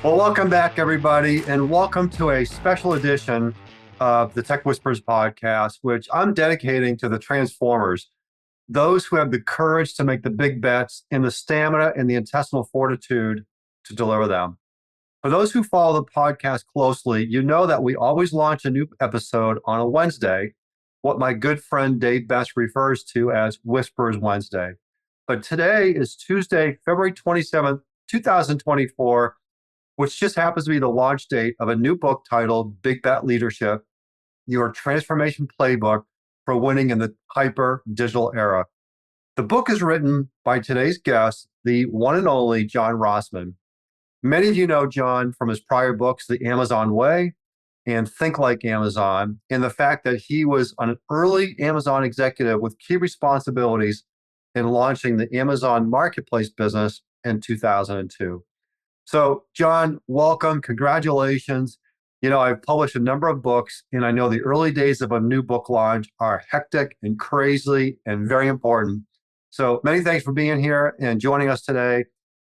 Well, welcome back, everybody, and welcome to a special edition of the Tech Whispers podcast, which I'm dedicating to the Transformers, those who have the courage to make the big bets and the stamina and the intestinal fortitude to deliver them. For those who follow the podcast closely, you know that we always launch a new episode on a Wednesday, what my good friend Dave Best refers to as Whispers Wednesday. But today is Tuesday, February 27th, 2024, which just happens to be the launch date of a new book titled Big Bet Leadership, Your Transformation Playbook for Winning in the Hyper Digital Era. The book is written by today's guest, the one and only John Rossman. Many of you know John from his prior books, The Amazon Way and Think Like Amazon, and the fact that he was an early Amazon executive with key responsibilities in launching the Amazon Marketplace business in 2002. So, John, welcome. Congratulations. You know, I've published a number of books, and I know the early days of a new book launch are hectic and crazy and very important. So, many thanks for being here and joining us today.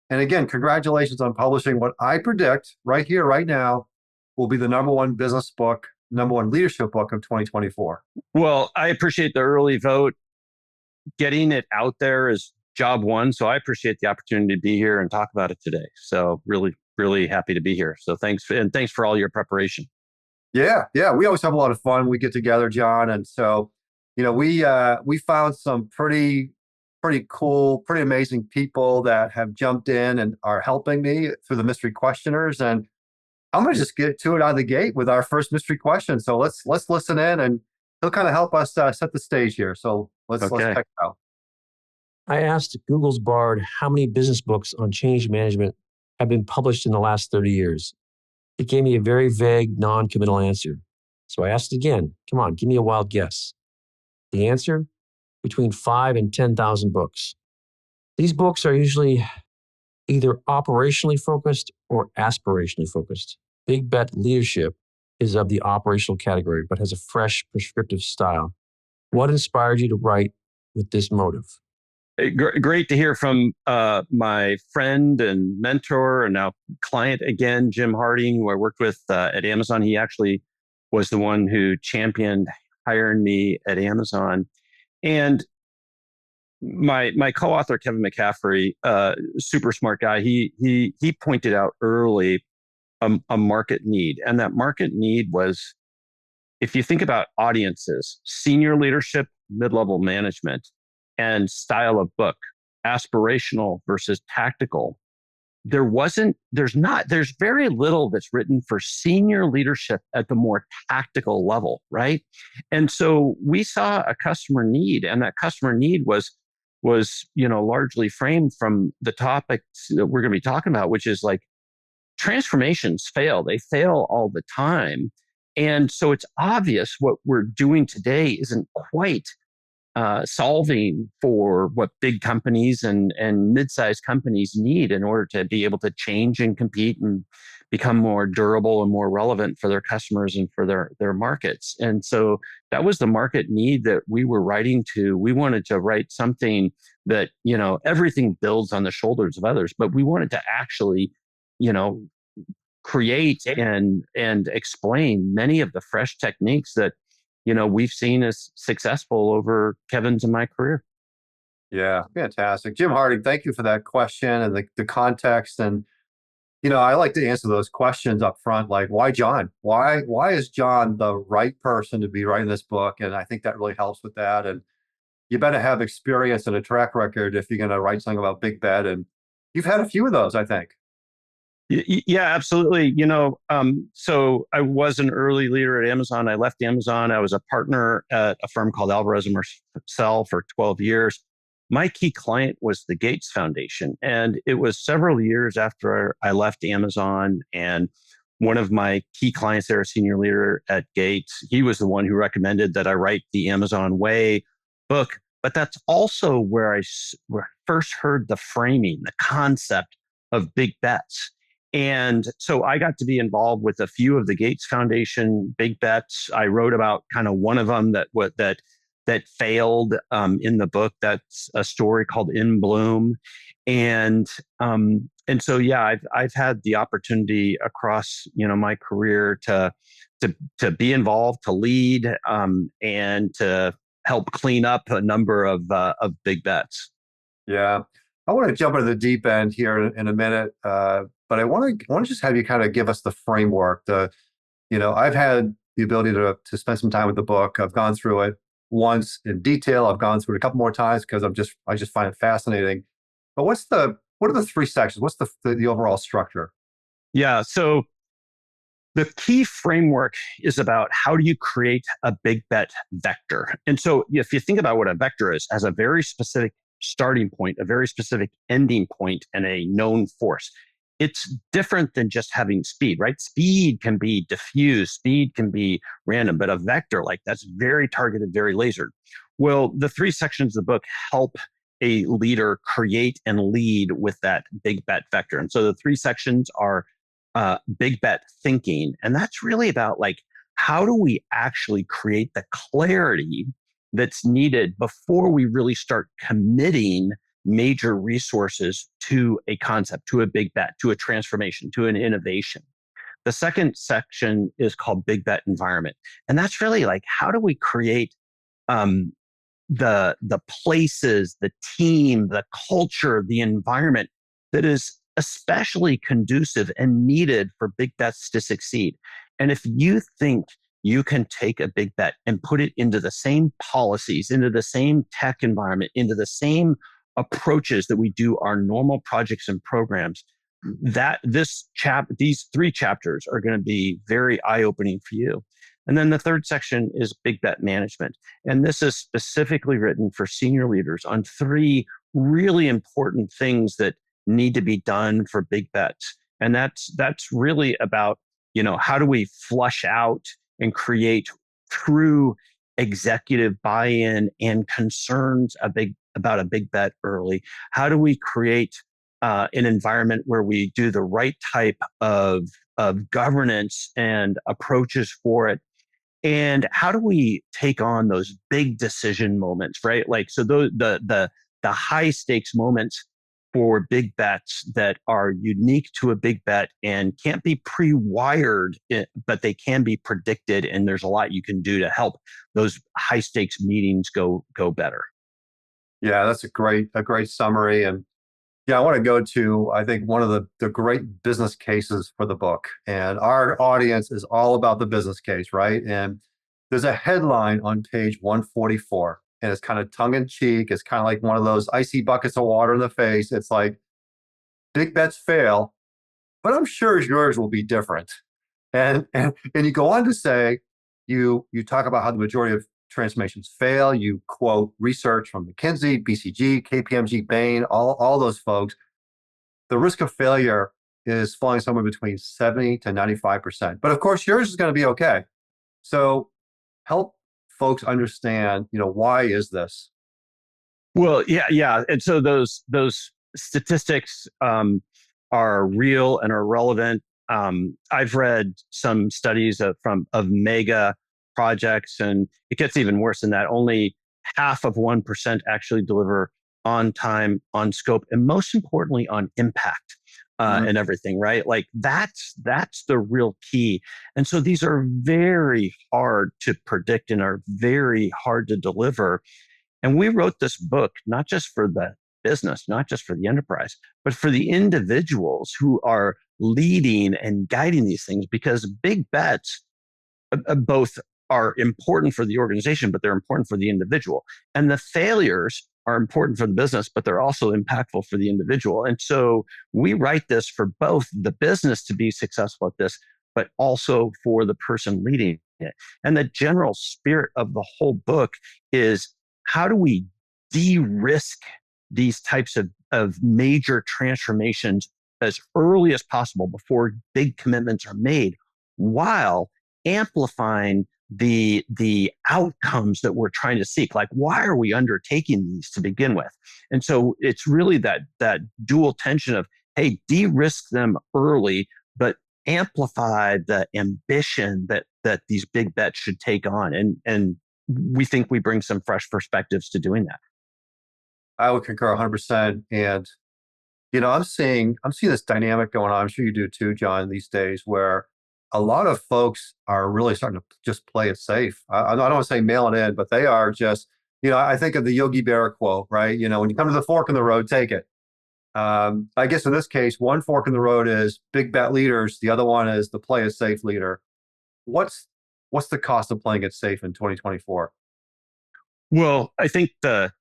And again, congratulations on publishing what I predict right here, right now, will be the number one business book, number one leadership book of 2024. Well, I appreciate the early vote. Getting it out there is job one. So I appreciate the opportunity to be here and talk about it today. So really, really happy to be here. So thanks for all your preparation. Yeah. We always have a lot of fun. We get together, John. And so, you know, we found some pretty cool, pretty amazing people that have jumped in and are helping me through the mystery questioners. And I'm going to just get to it out of the gate with our first mystery question. So let's listen in, and he'll kind of help us set the stage here. So let's check it out. I asked Google's Bard how many business books on change management have been published in the last 30 years. It gave me a very vague, non-committal answer. So I asked again, come on, give me a wild guess. The answer? Between 5 and 10,000 books. These books are usually either operationally focused or aspirationally focused. Big Bet Leadership is of the operational category, but has a fresh, prescriptive style. What inspired you to write with this motive? Great to hear from my friend and mentor and now client again, Jim Harding, who I worked with at Amazon. He actually was the one who championed hiring me at Amazon. And my co-author, Kevin McAffrey, super smart guy, he pointed out early a market need. And that market need was, if you think about audiences, senior leadership, mid-level management, and style of book, aspirational versus tactical. There's very little that's written for senior leadership at the more tactical level, right? And so we saw a customer need, and that customer need was largely framed from the topics that we're going to be talking about, which is like transformations fail. They fail all the time. And so it's obvious what we're doing today isn't quite solving for what big companies and mid-sized companies need in order to be able to change and compete and become more durable and more relevant for their customers and for their markets. And so that was the market need that we were writing to. We wanted to write something that, everything builds on the shoulders of others, but we wanted to actually, create and explain many of the fresh techniques that we've seen as successful over Kevin's and my career. Yeah, fantastic. Jim Harding, thank you for that question and the context. And, I like to answer those questions up front, like, why John? Why is John the right person to be writing this book? And I think that really helps with that. And you better have experience and a track record if you're going to write something about Big Bet. And you've had a few of those, I think. Yeah, absolutely. So I was an early leader at Amazon. I left Amazon. I was a partner at a firm called Alvarez & Marsal for 12 years. My key client was the Gates Foundation. And it was several years after I left Amazon. And one of my key clients there, a senior leader at Gates, he was the one who recommended that I write the Amazon Way book. But that's also where I first heard the framing, the concept of big bets. And so I got to be involved with a few of the Gates Foundation big bets. I wrote about kind of one of them that failed in the book. That's a story called In Bloom. And and so yeah, I've had the opportunity across my career to be involved, to lead, and to help clean up a number of big bets. Yeah. I want to jump into the deep end here in a minute, but I want to just have you kind of give us the framework. I've had the ability to spend some time with the book. I've gone through it once in detail. I've gone through it a couple more times because I just find it fascinating. But what are the three sections? What's the overall structure? Yeah. So the key framework is about how do you create a big bet vector. And so if you think about what a vector is, as a very specific starting point, a very specific ending point, and a known force. It's different than just having speed, right? Speed can be diffuse, speed can be random, but a vector like that's very targeted, very lasered. Well, the three sections of the book help a leader create and lead with that big bet vector. And so the three sections are big bet thinking. And that's really about like, how do we actually create the clarity that's needed before we really start committing major resources to a concept, to a big bet, to a transformation, to an innovation. The second section is called big bet environment. And that's really like, how do we create um, the places, the team, the culture, the environment that is especially conducive and needed for big bets to succeed. And if you think you can take a big bet and put it into the same policies, into the same tech environment, into the same approaches that we do our normal projects and programs, that these three chapters are going to be very eye-opening for you. And then the third section is big bet management. And this is specifically written for senior leaders on three really important things that need to be done for big bets. And that's really about, how do we flush out and create true executive buy-in and concerns about a big bet early? How do we create an environment where we do the right type of governance and approaches for it? And how do we take on those big decision moments, right? Like, so the high stakes moments for big bets that are unique to a big bet and can't be pre-wired, but they can be predicted. And there's a lot you can do to help those high stakes meetings go better. Yeah, that's a great summary. And yeah, I want to go to, I think, one of the great business cases for the book. And our audience is all about the business case, right? And there's a headline on page 144, and it's kind of tongue in cheek. It's kind of like one of those icy buckets of water in the face. It's like, big bets fail, but I'm sure yours will be different. And you go on to say, you talk about how the majority of transformations fail. You quote research from McKinsey, BCG, KPMG, Bain, all those folks. The risk of failure is falling somewhere between 70 to 95%. But of course, yours is going to be okay. So help folks understand, why is this? Well, yeah. And so those statistics are real and are relevant. I've read some studies of mega projects, and it gets even worse than that. Only half of 1% actually deliver on time, on scope, and most importantly, on impact. And everything, right? Like that's the real key. And so these are very hard to predict and are very hard to deliver. And we wrote this book, not just for the business, not just for the enterprise, but for the individuals who are leading and guiding these things, because big bets both are important for the organization, but they're important for the individual. And the failures are important for the business, but they're also impactful for the individual. And so we write this for both the business to be successful at this, but also for the person leading it. And the general spirit of the whole book is, how do we de-risk these types of major transformations as early as possible before big commitments are made, while amplifying the outcomes that we're trying to seek? Like, why are we undertaking these to begin with? And so it's really that dual tension of, hey, de-risk them early, but amplify the ambition that these big bets should take on. And we think we bring some fresh perspectives to doing that. I would concur 100%. And I'm seeing this dynamic going on. I'm sure you do too, John, these days, where a lot of folks are really starting to just play it safe. I don't want to say mail it in, but they are just, I think of the Yogi Berra quote, right? When you come to the fork in the road, take it. I guess in this case, one fork in the road is big bet leaders. The other one is the play it safe leader. What's what's the cost of playing it safe in 2024? Well, I think the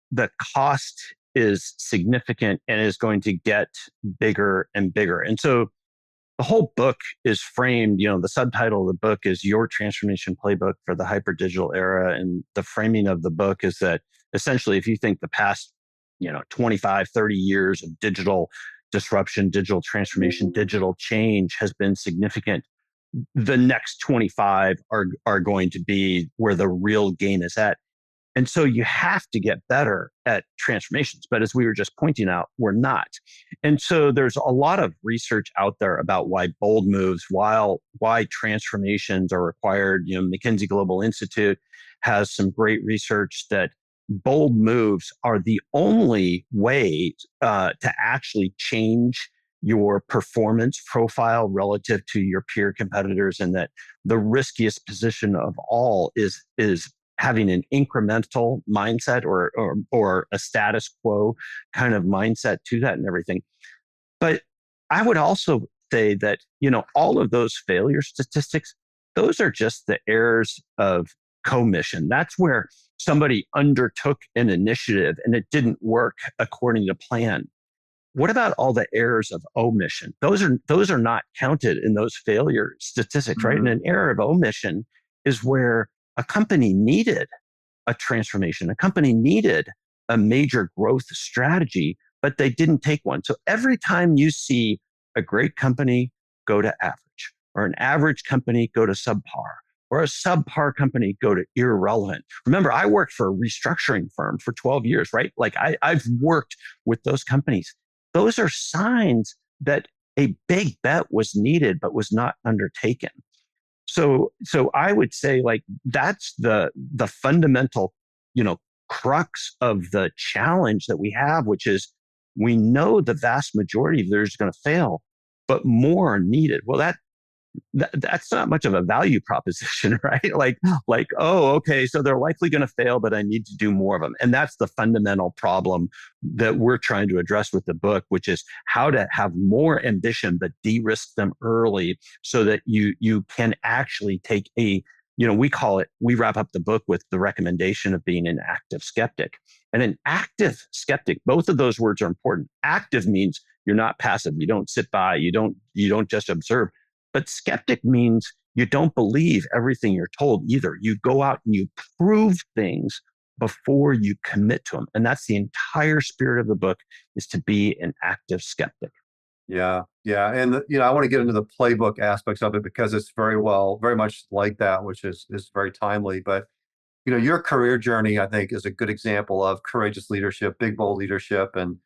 cost is significant and is going to get bigger and bigger. And so the whole book is framed, the subtitle of the book is Your Transformation Playbook for the Hyper Digital Era. And the framing of the book is that essentially, if you think the past, 25, 30 years of digital disruption, digital transformation, digital change has been significant, the next 25 are going to be where the real game is at. And so you have to get better at transformations. But as we were just pointing out, we're not. And so there's a lot of research out there about why bold moves, why transformations are required. McKinsey Global Institute has some great research that bold moves are the only way to actually change your performance profile relative to your peer competitors, and that the riskiest position of all is having an incremental mindset or a status quo kind of mindset to that and everything. But I would also say that, all of those failure statistics, those are just the errors of commission. That's where somebody undertook an initiative and it didn't work according to plan. What about all the errors of omission? Those are not counted in those failure statistics, right? And an error of omission is where a company needed a transformation. A company needed a major growth strategy, but they didn't take one. So every time you see a great company go to average, or an average company go to subpar, or a subpar company go to irrelevant. Remember, I worked for a restructuring firm for 12 years, right? Like I've worked with those companies. Those are signs that a big bet was needed, but was not undertaken. So I would say like that's the fundamental, crux of the challenge that we have, which is we know the vast majority of theirs is going to fail, but more are needed. Well, that's not much of a value proposition, right? Like, oh, okay, so they're likely going to fail, but I need to do more of them. And that's the fundamental problem that we're trying to address with the book, which is how to have more ambition, but de-risk them early so that you can actually take we wrap up the book with the recommendation of being an active skeptic. And an active skeptic, both of those words are important. Active means you're not passive. You don't sit by, you don't just observe. But skeptic means you don't believe everything you're told either. You go out and you prove things before you commit to them. And that's the entire spirit of the book, is to be an active skeptic. Yeah. Yeah. And, I want to get into the playbook aspects of it because it's very much like that, which is very timely. But, your career journey, I think, is a good example of courageous leadership, big, bold leadership. And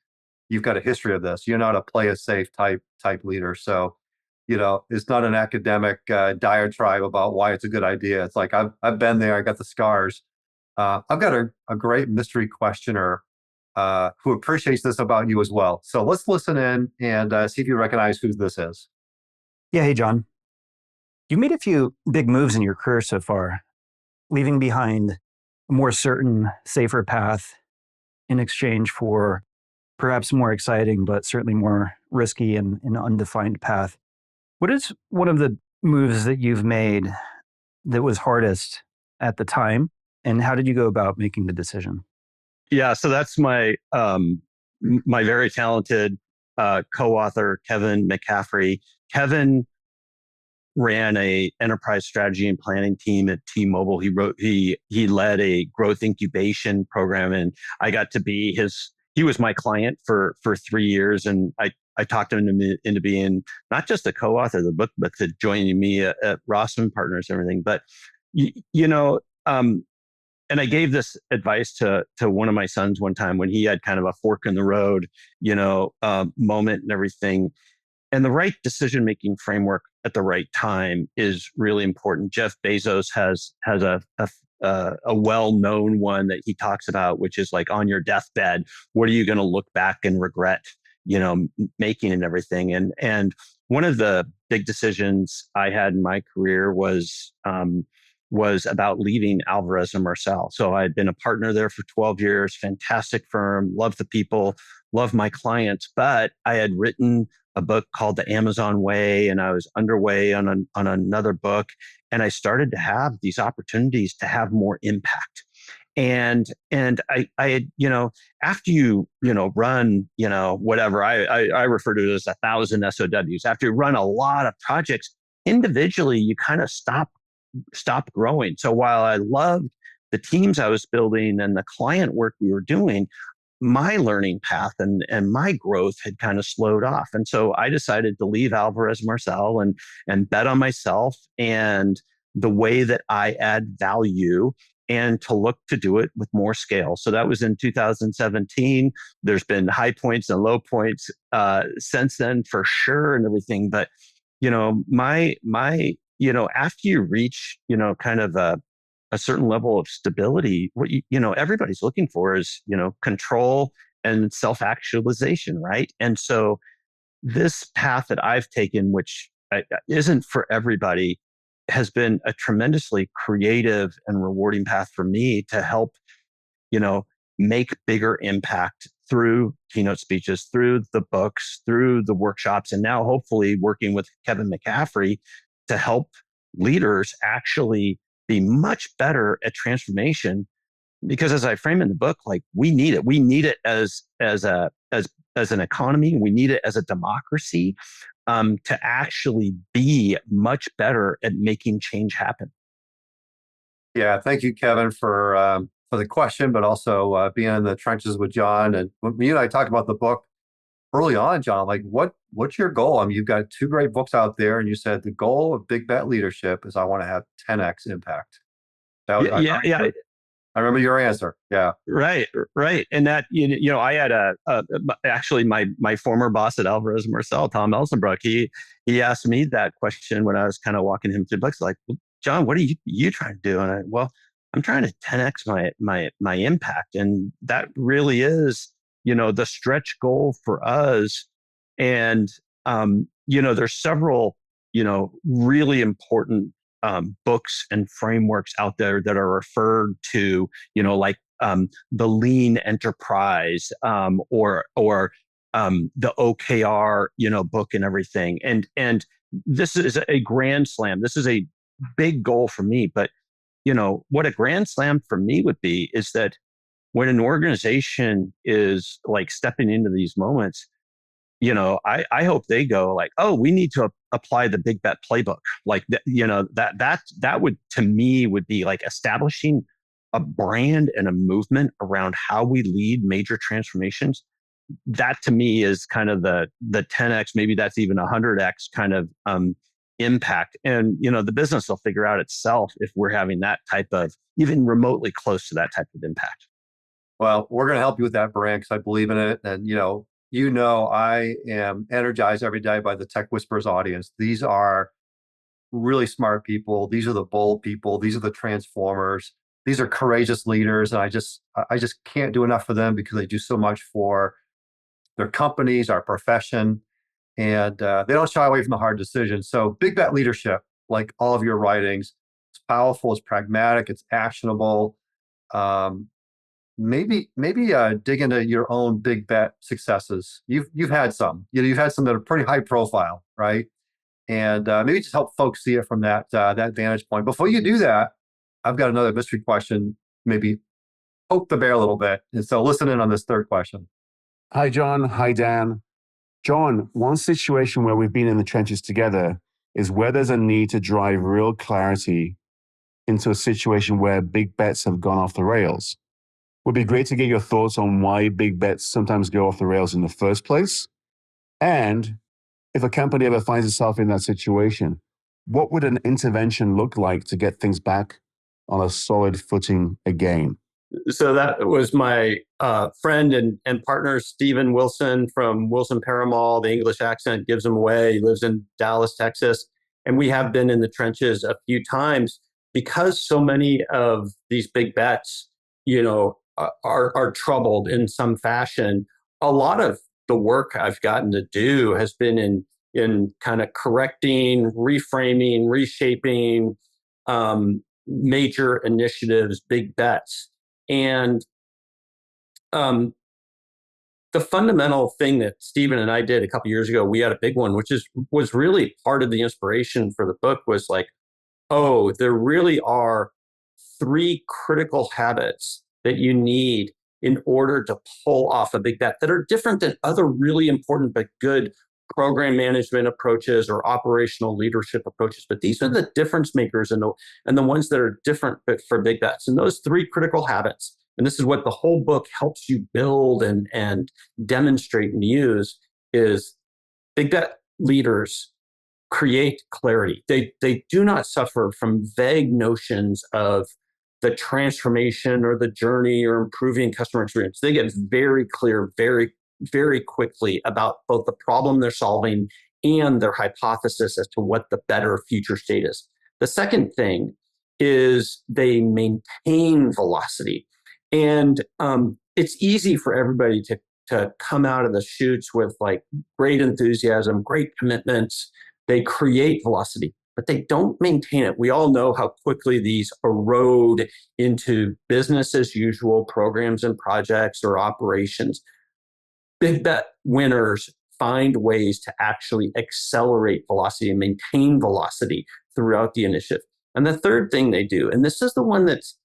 you've got a history of this. You're not a play it safe type leader. So, it's not an academic diatribe about why it's a good idea. It's like, I've been there. I got the scars. I've got a great mystery questioner who appreciates this about you as well. So let's listen in and see if you recognize who this is. Yeah. Hey, John. You've made a few big moves in your career so far, leaving behind a more certain, safer path in exchange for perhaps more exciting, but certainly more risky and undefined path. What is one of the moves that you've made that was hardest at the time? And how did you go about making the decision? Yeah, so that's my my very talented co-author, Kevin McAffrey. Kevin ran a enterprise strategy and planning team at T-Mobile. He led a growth incubation program, and I got to be he was my client for 3 years, and I talked him into being not just a co-author of the book, but to joining me at Rossman Partners and everything. But and I gave this advice to one of my sons one time when he had kind of a fork in the road, moment and everything. And the right decision-making framework at the right time is really important. Jeff Bezos has a well-known one that he talks about, which is like, on your deathbed, what are you going to look back and regret? making and everything. And one of the big decisions I had in my career was about leaving Alvarez and Marsal. So I had been a partner there for 12 years, fantastic firm, love the people, love my clients, but I had written a book called The Amazon Way, and I was underway on another book. And I started to have these opportunities to have more impact. And I had, after you run, whatever, I refer to it as 1,000 SOWs. After you run a lot of projects individually, you kind of stop growing. So while I loved the teams I was building and the client work we were doing, my learning path and my growth had kind of slowed off. And so I decided to leave Alvarez Marsal and bet on myself and the way that I add value, and to look to do it with more scale. So that was in 2017. There's been high points and low points since then, for sure, and everything. But my after you reach kind of a certain level of stability, what everybody's looking for is control and self-actualization, right? And so this path that I've taken, which isn't for everybody, has been a tremendously creative and rewarding path for me to help, make bigger impact through keynote speeches, through the books, through the workshops, and now hopefully working with Kevin McAffrey to help leaders actually be much better at transformation. Because as I frame in the book, like we need it. We need it as an economy. We need it as a democracy. To actually be much better at making change happen. Yeah, thank you, Kevin, for the question, but also being in the trenches with John. And when you and I talked about the book early on, John, like what's your goal? I mean, you've got 2 great books out there, and you said the goal of Big Bet Leadership is I want to have 10x impact. That was, Yeah. I remember your answer. Yeah. Right. And that, I had actually my former boss at Alvarez Marsal, Tom Elsenbrook, he asked me that question when I was kind of walking him through books, like, well, John, what are you trying to do? And I'm trying to 10x my impact. And that really is, the stretch goal for us. And, there's several, really important books and frameworks out there that are referred to, like the lean enterprise, or the OKR, book and everything. And this is a grand slam. This is a big goal for me. But what a grand slam for me would be is that when an organization is like stepping into these moments, I hope they go like, oh, we need to apply the Big Bet playbook. Like, that would, to me, would be like establishing a brand and a movement around how we lead major transformations. That to me is kind of the 10x, maybe that's even 100x kind of impact. And, the business will figure out itself if we're having that type of, even remotely close to that type of impact. Well, we're going to help you with that, brand, because I believe in it. And, I am energized every day by the Tech Whispers audience. These are really smart people. These are the bold people. These are the transformers. These are courageous leaders. And I just can't do enough for them because they do so much for their companies, our profession, and they don't shy away from the hard decisions. So Big Bet Leadership, like all of your writings, it's powerful, it's pragmatic, it's actionable. Maybe dig into your own big bet successes. You've had some. You've had some that are pretty high profile, right? And maybe just help folks see it from that vantage point. Before you do that, I've got another mystery question. Maybe poke the bear a little bit. And so listen in on this third question. Hi, John. Hi, Dan. John, one situation where we've been in the trenches together is where there's a need to drive real clarity into a situation where big bets have gone off the rails. Would be great to get your thoughts on why big bets sometimes go off the rails in the first place. And if a company ever finds itself in that situation, what would an intervention look like to get things back on a solid footing again? So that was my friend and partner, Stephen Wilson from Wilson Paramal. The English accent gives him away. He lives in Dallas, Texas. And we have been in the trenches a few times because so many of these big bets, are troubled in some fashion. A lot of the work I've gotten to do has been in kind of correcting, reframing, reshaping major initiatives, big bets. And the fundamental thing that Stephen and I did a couple of years ago, we had a big one, which was really part of the inspiration for the book, was like, oh, there really are 3 critical habits that you need in order to pull off a big bet that are different than other really important but good program management approaches or operational leadership approaches. But these are the difference makers and the ones that are different for big bets. And those 3 critical habits, and this is what the whole book helps you build and demonstrate and use, is big bet leaders create clarity. They do not suffer from vague notions of the transformation or the journey or improving customer experience. They get very clear, very, very quickly about both the problem they're solving and their hypothesis as to what the better future state is. The second thing is they maintain velocity. And it's easy for everybody to come out of the chutes with like great enthusiasm, great commitments. They create velocity, but they don't maintain it. We all know how quickly these erode into business as usual programs and projects or operations. Big bet winners find ways to actually accelerate velocity and maintain velocity throughout the initiative. And the third thing they do, and this is the one that's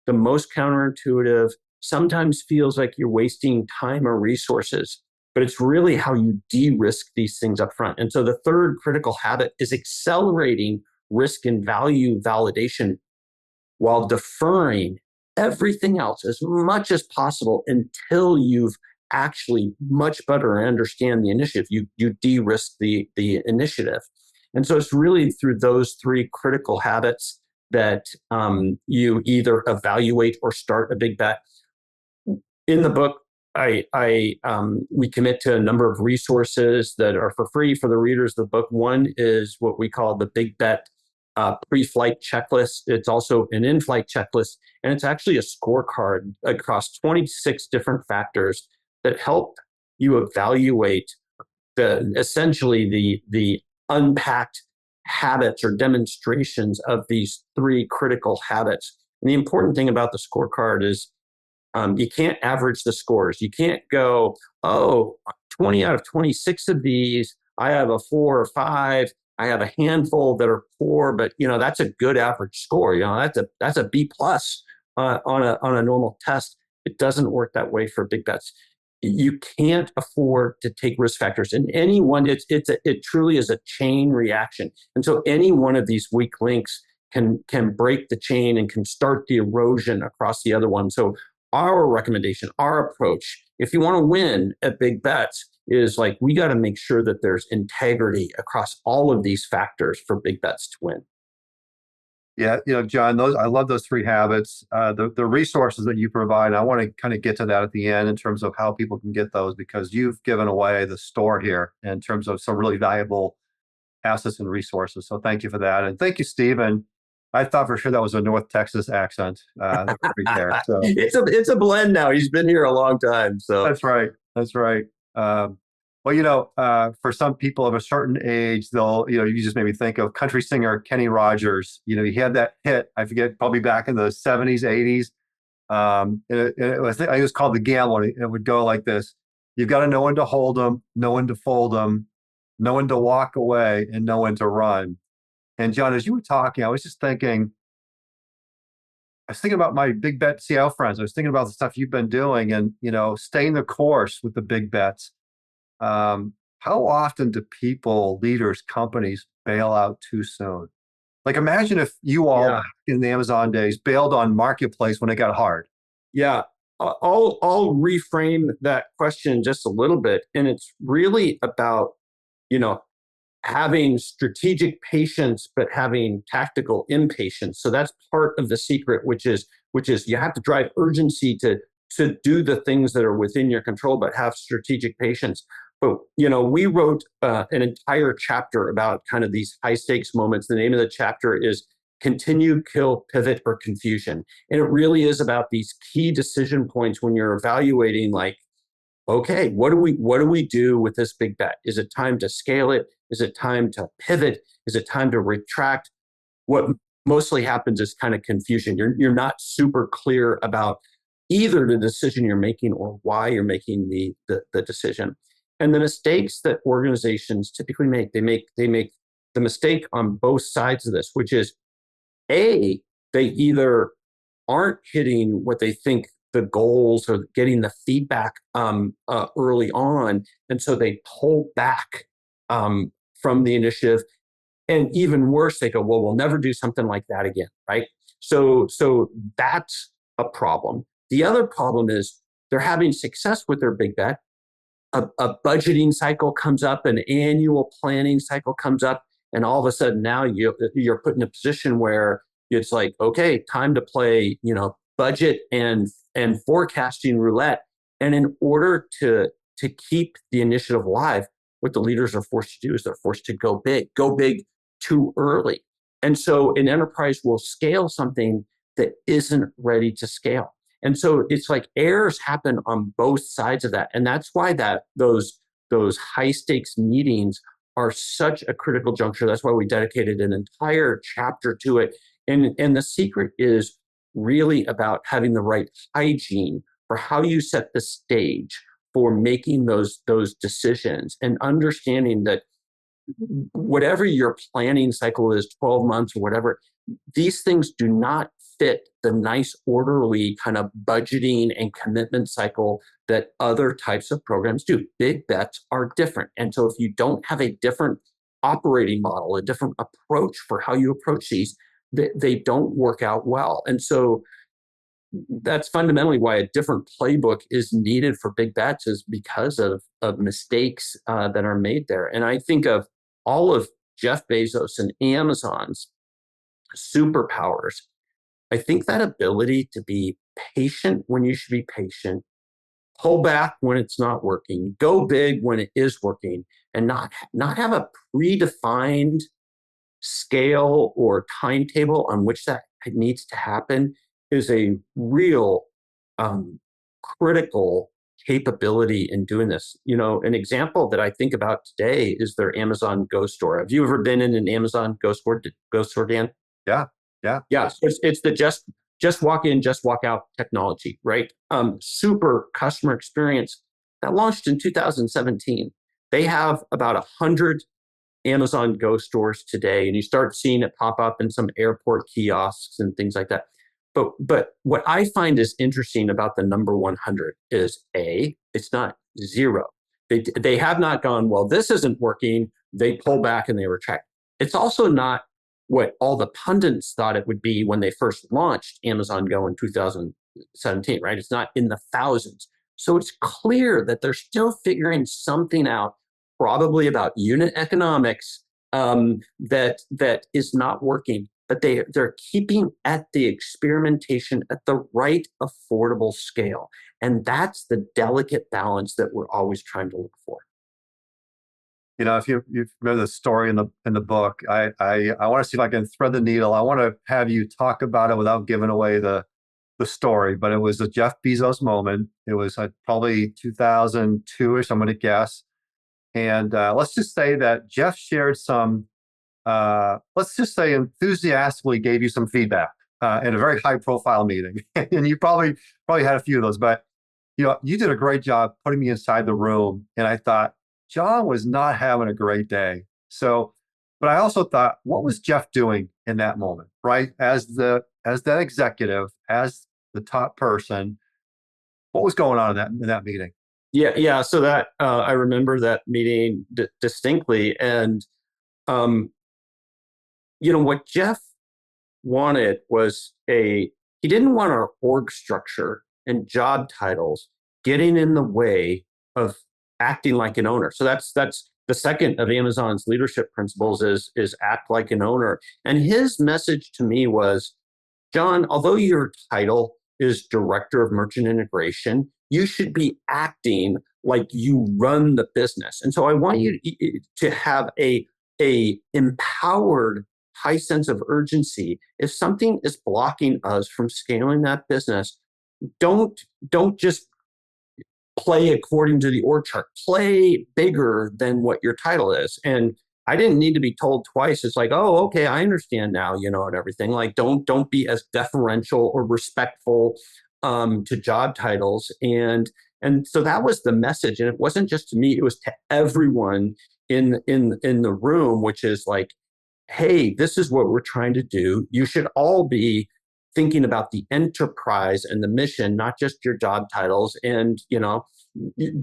the most counterintuitive, sometimes feels like you're wasting time or resources, but it's really how you de-risk these things up front. And so the third critical habit is accelerating risk and value validation while deferring everything else as much as possible until you've actually much better understand the initiative. You de-risk the initiative. And so it's really through those 3 critical habits that you either evaluate or start a big bet. In the book, we commit to a number of resources that are for free for the readers of the book. One is what we call the Big Bet pre-flight checklist. It's also an in-flight checklist, and it's actually a scorecard across 26 different factors that help you evaluate essentially the unpacked habits or demonstrations of these 3 critical habits. And the important thing about the scorecard is you can't average the scores. You can't go, 20 out of 26 of these, I have a 4 or 5. I have a handful that are poor, but that's a good average score. That's a B plus on a normal test. It doesn't work that way for big bets. You can't afford to take risk factors. And it truly is a chain reaction. And so any one of these weak links can break the chain and can start the erosion across the other one. So our recommendation, our approach, if you want to win at big bets, is like, we got to make sure that there's integrity across all of these factors for big bets to win. Yeah, John, I love those 3 habits. The resources that you provide, I want to kind of get to that at the end in terms of how people can get those, because you've given away the store here in terms of some really valuable assets and resources. So thank you for that. And thank you, Stephen. I thought for sure that was a North Texas accent. Right there. So it's a blend now. He's been here a long time. So that's right. For some people of a certain age, they'll, you just made me think of country singer Kenny Rogers. He had that hit, I forget, probably back in the 70s, 80s. I think it was called The Gamble. And it would go like this: you've got to know when to hold them, know when to fold them, know when to walk away, and know when to run. And John, as you were talking, I was thinking about my big bet CL friends. I was thinking about the stuff you've been doing and, staying the course with the big bets. How often do people, leaders, companies bail out too soon? Like, imagine if you all back in the Amazon days bailed on Marketplace when it got hard. Yeah, I'll reframe that question just a little bit. And it's really about, having strategic patience, but having tactical impatience. So that's part of the secret, which is you have to drive urgency to do the things that are within your control, but have strategic patience. But, we wrote an entire chapter about kind of these high stakes moments. The name of the chapter is Continue, Kill, Pivot, or Confusion. And it really is about these key decision points when you're evaluating, like, okay, what do we do with this big bet? Is it time to scale it? Is it time to pivot? Is it time to retract? What mostly happens is kind of confusion. You're not super clear about either the decision you're making or why you're making the decision. And the mistakes that organizations typically make, they make the mistake on both sides of this, which is they either aren't hitting what they think the goals or getting the feedback early on, and so they pull back from the initiative. And even worse, they go, well, we'll never do something like that again, right? So that's a problem. The other problem is they're having success with their big bet. A budgeting cycle comes up, an annual planning cycle comes up, and all of a sudden now you're put in a position where it's like, okay, time to play, budget and forecasting roulette. And in order to keep the initiative alive, what the leaders are forced to do is they're forced to go big too early. And so an enterprise will scale something that isn't ready to scale. And so it's like errors happen on both sides of that. And that's why those high stakes meetings are such a critical juncture. That's why we dedicated an entire chapter to it. And the secret is really about having the right hygiene for how you set the stage for making those decisions, and understanding that whatever your planning cycle is, 12 months or whatever, these things do not fit the nice, orderly kind of budgeting and commitment cycle that other types of programs do. Big bets are different. And so if you don't have a different operating model, a different approach for how you approach these, they don't work out well. And so that's fundamentally why a different playbook is needed for big bets, is because of mistakes that are made there. And I think of all of Jeff Bezos and Amazon's superpowers. I think that ability to be patient when you should be patient, pull back when it's not working, go big when it is working, and not have a predefined scale or timetable on which that needs to happen is a real critical capability in doing this. An example that I think about today is their Amazon Go store. Have you ever been in an Amazon Go store, Dan? Yeah. Yeah. So it's the just walk in, just walk out technology, right? Super customer experience that launched in 2017. They have about 100 Amazon Go stores today, and you start seeing it pop up in some airport kiosks and things like that. But what I find is interesting about the number 100 is it's not zero. They have not gone, well, this isn't working. They pull back and they retract. It's also not what all the pundits thought it would be when they first launched Amazon Go in 2017, right? It's not in the thousands. So it's clear that they're still figuring something out, probably about unit economics, that is not working. But they're keeping at the experimentation at the right affordable scale. And that's the delicate balance that we're always trying to look for. If you remember the story in the book, I want to see if I can thread the needle. I want to have you talk about it without giving away the story. But it was a Jeff Bezos moment. It was probably 2002-ish, I'm going to guess. And let's just say that Jeff shared some, let's just say enthusiastically gave you some feedback in a very high profile meeting. And you probably had a few of those, but you did a great job putting me inside the room. And I thought, John was not having a great day. So, but I also thought, what was Jeff doing in that moment, right? As that executive, as the top person, what was going on in that meeting? Yeah. So that I remember that meeting distinctly, and what Jeff wanted was he didn't want our org structure and job titles getting in the way of acting like an owner. So that's the second of Amazon's leadership principles is act like an owner. And his message to me was, John, although your title is Director of Merchant Integration, you should be acting like you run the business. And so I want you to have a empowered, high sense of urgency. If something is blocking us from scaling that business, don't just play according to the org chart, play bigger than what your title is. And I didn't need to be told twice. It's like, oh, okay, I understand now, and everything. Like, don't be as deferential or respectful to job titles. And so that was the message. And it wasn't just to me, it was to everyone in the room, which is like, hey, this is what we're trying to do. You should all be thinking about the enterprise and the mission, not just your job titles. And,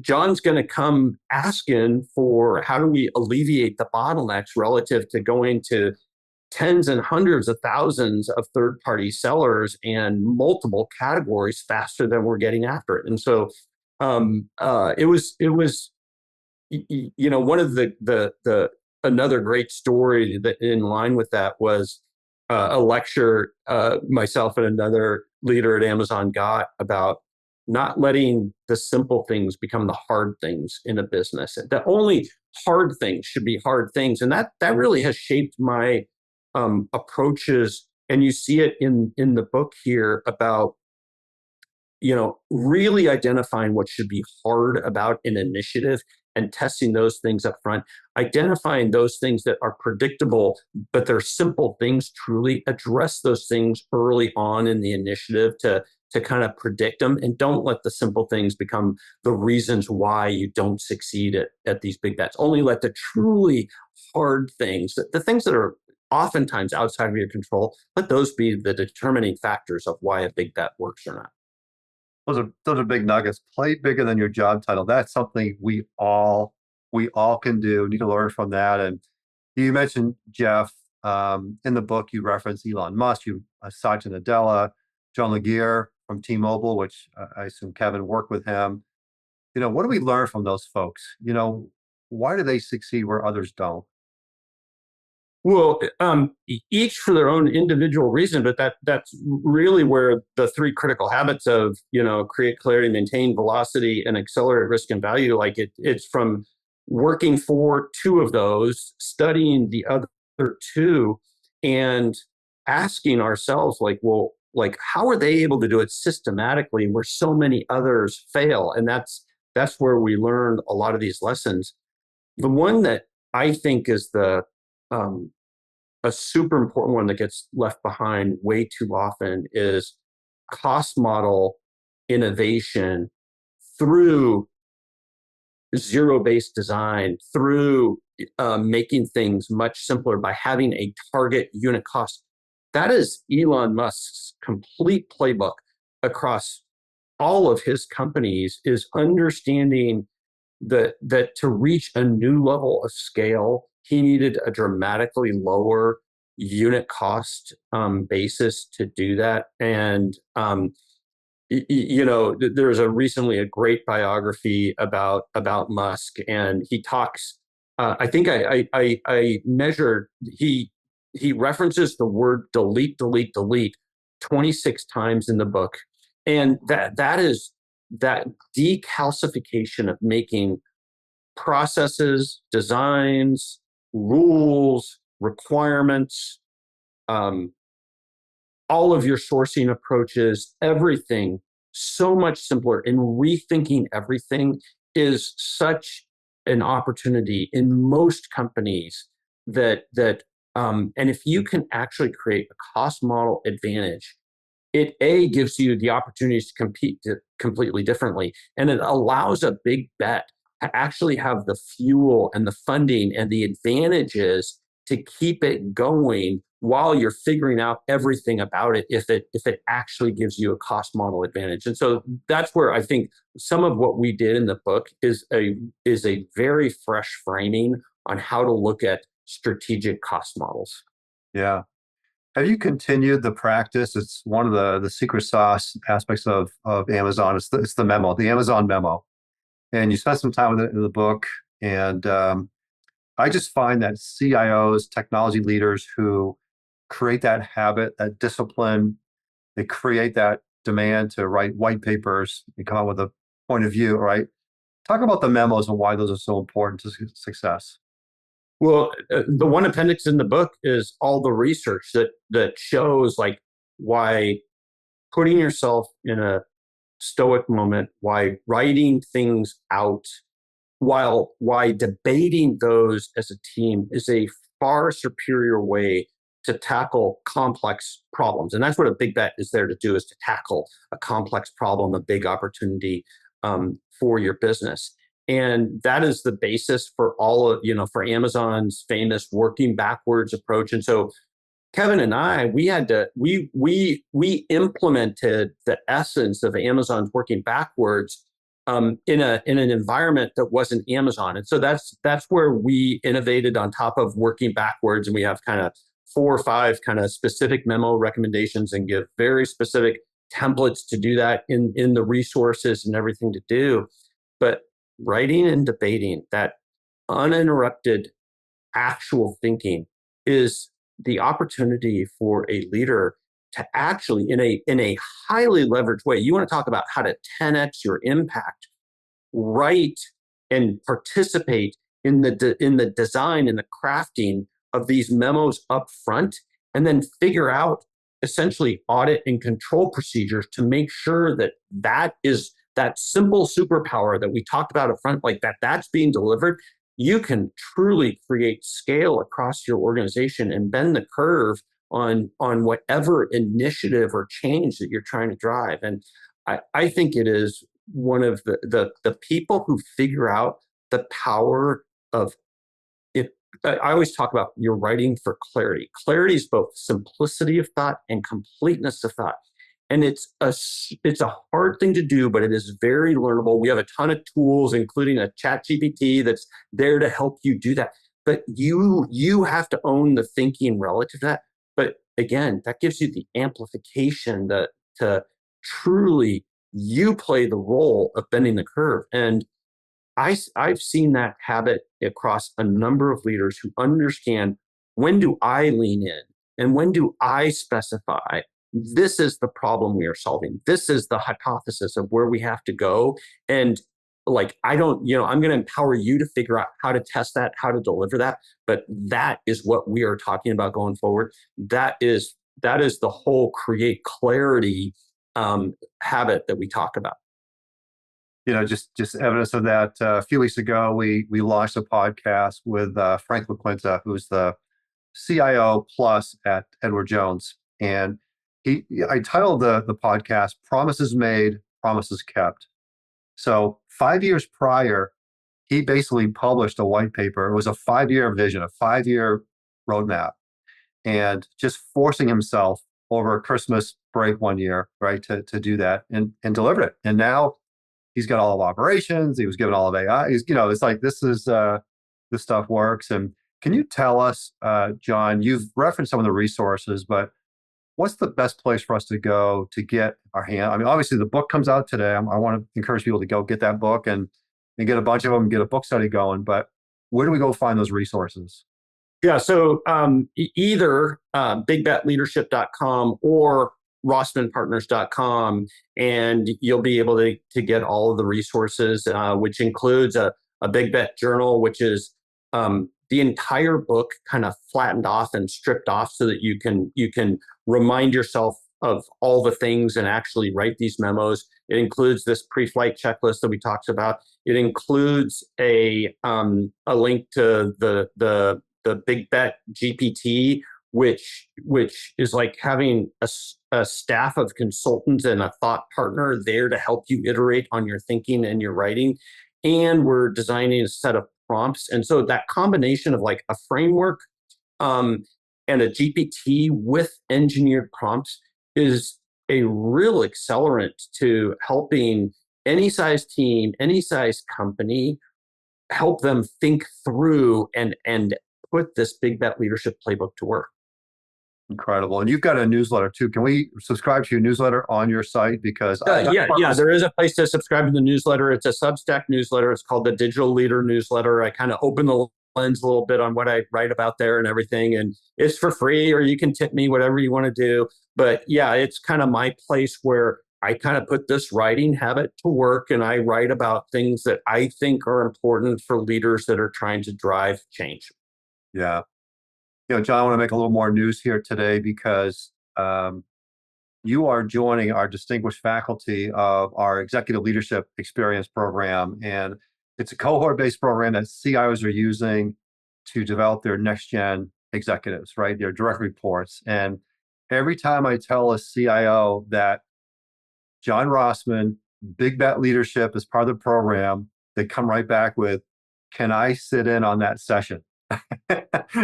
John's going to come asking for how do we alleviate the bottlenecks relative to going to tens and hundreds of thousands of third-party sellers and multiple categories faster than we're getting after it. And so it was one of the another great story that in line with that was a lecture myself and another leader at Amazon got about not letting the simple things become the hard things in a business. The only hard things should be hard things. And that really has shaped my approaches. And you see it in the book here about, really identifying what should be hard about an initiative and testing those things up front, identifying those things that are predictable, but they're simple things, truly address those things early on in the initiative to kind of predict them, and don't let the simple things become the reasons why you don't succeed at these big bets. Only let the truly hard things, the things that are oftentimes outside of your control, let those be the determining factors of why a big bet works or not. Those are big nuggets. Play bigger than your job title. That's something we all can do. Need to learn from that. And you mentioned Jeff in the book. You reference Elon Musk. Satya Nadella, John Legere from T-Mobile, which I assume Kevin worked with him. What do we learn from those folks? Why do they succeed where others don't? Well, each for their own individual reason, but that's really where the three critical habits of, create clarity, maintain velocity, and accelerate risk and value, like it's from working for two of those, studying the other two, and asking ourselves, how are they able to do it systematically where so many others fail? And that's where we learned a lot of these lessons. The one that I think is a super important one that gets left behind way too often is cost model innovation through zero-based design, through making things much simpler by having a target unit cost. That is Elon Musk's complete playbook across all of his companies, is understanding that to reach a new level of scale, he needed a dramatically lower unit cost basis to do that. And there's recently a great biography about Musk, and he talks. I think I measured. He references the word delete 26 times in the book, and that is that decalcification of making processes, designs, rules, requirements, all of your sourcing approaches, everything so much simpler. And rethinking everything is such an opportunity in most companies that and if you can actually create a cost model advantage, it gives you the opportunities to compete completely differently, and it allows a big bet to actually have the fuel and the funding and the advantages to keep it going while you're figuring out everything about it, if it actually gives you a cost model advantage. And so that's where I think some of what we did in the book is a very fresh framing on how to look at strategic cost models. Yeah. Have you continued the practice? It's one of the secret sauce aspects of Amazon. It's the memo, the Amazon memo. And you spent some time with it in the book. And I just find that CIOs, technology leaders who create that habit, that discipline, they create that demand to write white papers and come up with a point of view, right? Talk about the memos and why those are so important to success. Well, the one appendix in the book is all the research that shows why putting yourself in a stoic moment, why writing things out why debating those as a team is a far superior way to tackle complex problems. And that's what a big bet is there to do, is to tackle a complex problem, a big opportunity for your business. And that is the basis for all of, for Amazon's famous working backwards approach. And so Kevin and I, we implemented the essence of Amazon's working backwards in an environment that wasn't Amazon, and so that's where we innovated on top of working backwards, and we have kind of 4 or 5 kind of specific memo recommendations, and give very specific templates to do that in the resources and everything to do. But writing and debating, that uninterrupted actual thinking, is the opportunity for a leader to actually, in a highly leveraged way, you want to talk about how to 10x your impact, write and participate in the design and the crafting of these memos up front, and then figure out essentially audit and control procedures to make sure that is that simple superpower that we talked about up front, like that's being delivered. You can truly create scale across your organization and bend the curve on whatever initiative or change that you're trying to drive. And I think it is one of the people who figure out the power of it. I always talk about you're writing for clarity. Clarity is both simplicity of thought and completeness of thought. And it's a hard thing to do, but it is very learnable. We have a ton of tools, including a ChatGPT that's there to help you do that. But you have to own the thinking relative to that. But again, that gives you the amplification to truly you play the role of bending the curve. And I've seen that habit across a number of leaders who understand, when do I lean in and when do I specify this is the problem we are solving. This is the hypothesis of where we have to go. And like, I'm going to empower you to figure out how to test that, how to deliver that. But that is what we are talking about going forward. That is the whole create clarity habit that we talk about. Just evidence of that. A few weeks ago, we launched a podcast with Frank LaQuinta, who's the CIO plus at Edward Jones. And I titled the podcast "Promises Made, Promises Kept." So 5 years prior, he basically published a white paper. It was a 5-year vision, a 5-year roadmap, and just forcing himself over Christmas break one year, right, to do that and delivered it. And now he's got all of operations. He was given all of AI. It's like this stuff works. And can you tell us, John? You've referenced some of the resources, but what's the best place for us to go to get our hand? I mean, obviously the book comes out today. I want to encourage people to go get that book and get a bunch of them, get a book study going. But where do we go find those resources? Yeah, so either bigbetleadership.com or rossmanpartners.com, and you'll be able to get all of the resources, which includes a Big Bet journal, which is the entire book kind of flattened off and stripped off so that you can remind yourself of all the things and actually write these memos. It includes this pre-flight checklist that we talked about. It includes a link to the Big Bet GPT, which is like having a staff of consultants and a thought partner there to help you iterate on your thinking and your writing. And we're designing a set of prompts. And so that combination of like a framework and a GPT with engineered prompts is a real accelerant to helping any size team, any size company, help them think through and put this Big Bet leadership playbook to work. Incredible. And you've got a newsletter too. Can we subscribe to your newsletter on your site? Because there is a place to subscribe to the newsletter. It's a Substack newsletter. It's called the Digital Leader Newsletter. I kind of open the lens a little bit on what I write about there and everything. And it's for free, or you can tip me, whatever you want to do. But yeah, it's kind of my place where I kind of put this writing habit to work, and I write about things that I think are important for leaders that are trying to drive change. Yeah. John, I want to make a little more news here today because you are joining our distinguished faculty of our Executive Leadership Experience program. And it's a cohort-based program that CIOs are using to develop their next-gen executives, right? Their direct reports. And every time I tell a CIO that John Rossman, Big Bet Leadership is part of the program, they come right back with, can I sit in on that session?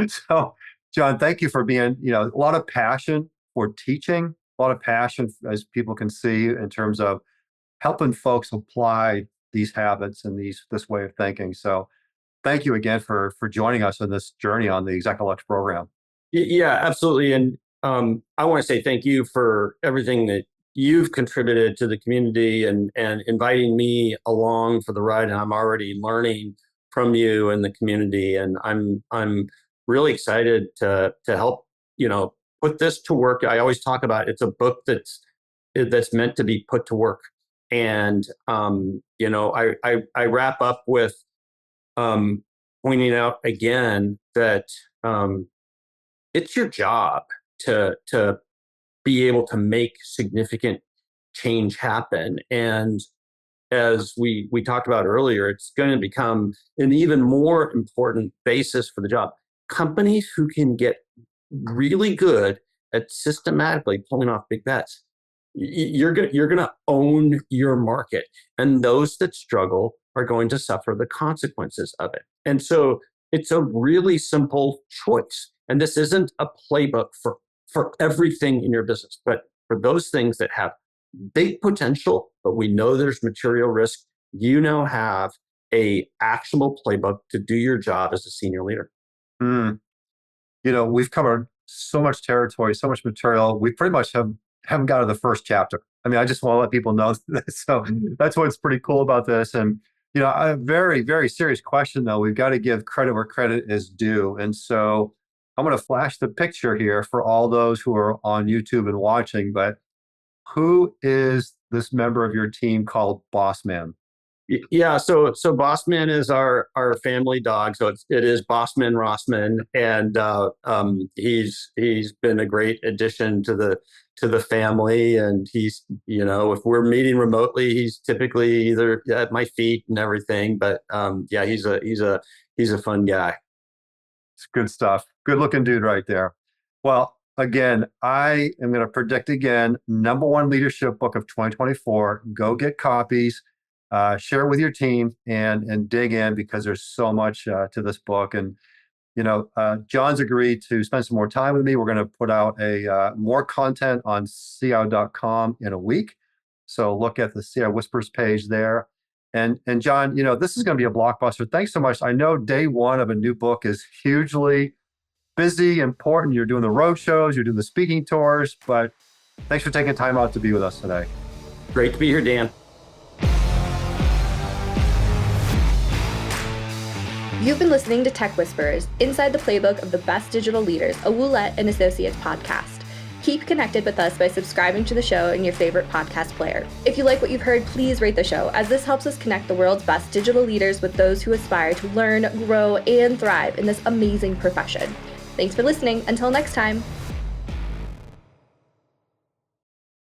So, John, thank you for being, a lot of passion for teaching, a lot of passion, as people can see, in terms of helping folks apply these habits and this way of thinking. So thank you again for joining us on this journey on the ExecElect program. Yeah, absolutely. And I want to say thank you for everything that you've contributed to the community and inviting me along for the ride. And I'm already learning from you and the community. And I'm really excited to help, put this to work. I always talk about it's a book that's meant to be put to work. And I wrap up with pointing out again that it's your job to be able to make significant change happen. And as we talked about earlier, it's going to become an even more important basis for the job. Companies who can get really good at systematically pulling off big bets, you're going to own your market, and those that struggle are going to suffer the consequences of it. And so it's a really simple choice. And this isn't a playbook for everything in your business, but for those things that have big potential, but we know there's material risk, you now have a actionable playbook to do your job as a senior leader. We've covered so much territory, so much material. We pretty much haven't got to the first chapter. I mean, I just want to let people know that. So that's what's pretty cool about this. And, a very, very serious question, though. We've got to give credit where credit is due. And so I'm going to flash the picture here for all those who are on YouTube and watching. But who is this member of your team called Bossman? Yeah, so Bossman is our family dog. So it is Bossman Rossman, and he's been a great addition to the family. And he's, if we're meeting remotely, he's typically either at my feet and everything. But yeah, he's a fun guy. It's good stuff. Good looking dude right there. Well, again, I am going to predict again, #1 leadership book of 2024. Go get copies. Share it with your team and dig in, because there's so much to this book. And, John's agreed to spend some more time with me. We're going to put out more content on CIO.com in a week. So look at the CIO Whispers page there. And John, this is going to be a blockbuster. Thanks so much. I know day one of a new book is hugely busy, important. You're doing the road shows, you're doing the speaking tours, but thanks for taking time out to be with us today. Great to be here, Dan. You've been listening to Tech Whispers, inside the playbook of the best digital leaders, a Woolette and Associates podcast. Keep connected with us by subscribing to the show in your favorite podcast player. If you like what you've heard, please rate the show, as this helps us connect the world's best digital leaders with those who aspire to learn, grow, and thrive in this amazing profession. Thanks for listening. Until next time.